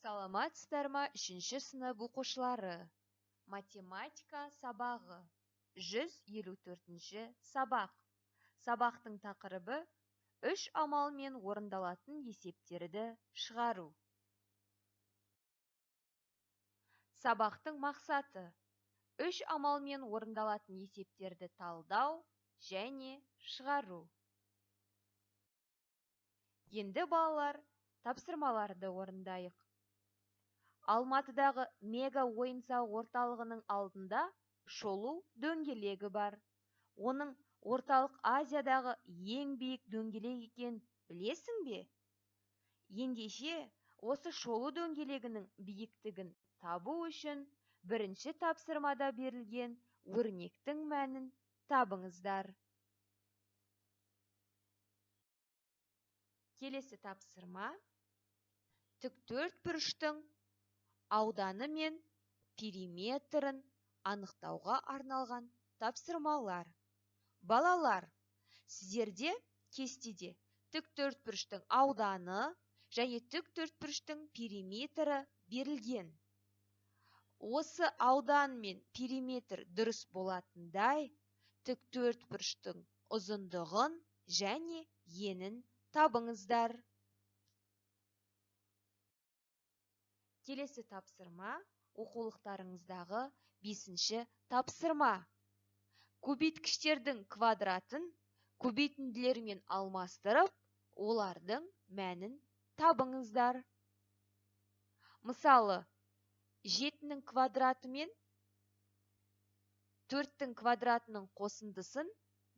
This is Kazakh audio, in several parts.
Саламатсыздар ма, 3-ші сынып оқушылары? Математика сабағы. 154-ші сабақ. Сабақтың тақырыбы 3 амалмен орындалатын есептерді шығару. Сабақтың мақсаты 3 амалмен орындалатын есептерді талдау және шығару. Енді балалар, тапсырмаларды орындайық. Алматыдағы мега ойын-сауық орталығының алдында шолу дөңгелегі бар. Оның орталық Азиядағы ең биік дөңгелек екенін білесің бе? Ендеше, осы шолу дөңгелегінің биіктігін табу үшін бірінші тапсырмада берілген өрнектің мәнін табыңыздар. Келесі тапсырма тіктөртбұрыштың ауданы мен периметрін анықтауға арналған тапсырмалар. Балалар, сіздерде кестеде тіктөртбұрыштың ауданы және тіктөртбұрыштың периметрі берілген. Осы аудан мен периметр дұрыс болатындай тіктөртбұрыштың ұзындығын және енін табыңыздар. Келесі тапсырма оқулықтарыңыздағы 5-ші тапсырма. Көбейткіштердің квадратын көбейтінділермен алмастырып, олардың мәнін табыңыздар. Мысалы, 7-нің квадраты мен 4-тің квадратының қосындысын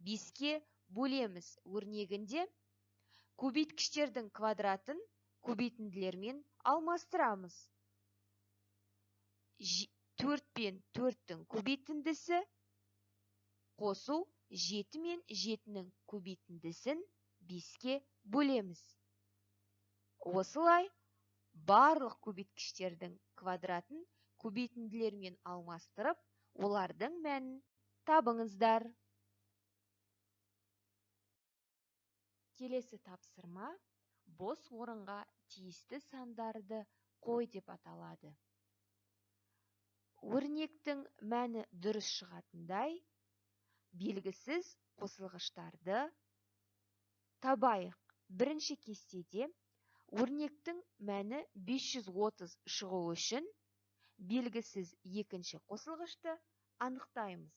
5-ке бөлеміз өрнегінде көбейткіштердің квадратын көбейтінділермен алмастырамыз. 4 пен 4-тің көбейтіндісі қосу 7 мен 7-нің көбейтіндісін 5-ке бөлеміз. Осылай барлық көбейткіштердің квадратын көбейтінділермен алмастырып, олардың мәнін табыңыздар. Келесі тапсырма бос орынға тиісті сандарды қой деп аталады. Өрнектің мәні дұрыс шығатындай белгісіз қосылғыштарды табайық. Бірінші кестеде өрнектің мәні 530 шығу үшін белгісіз екінші қосылғышты анықтаймыз.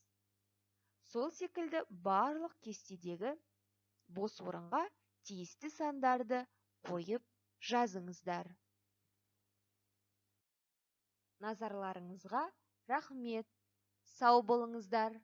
Сол секілді барлық кестедегі бос орынға тиісті сандарды қойып жазыңыздар. Назарларыңызға рахмет. Сау болыңыздар.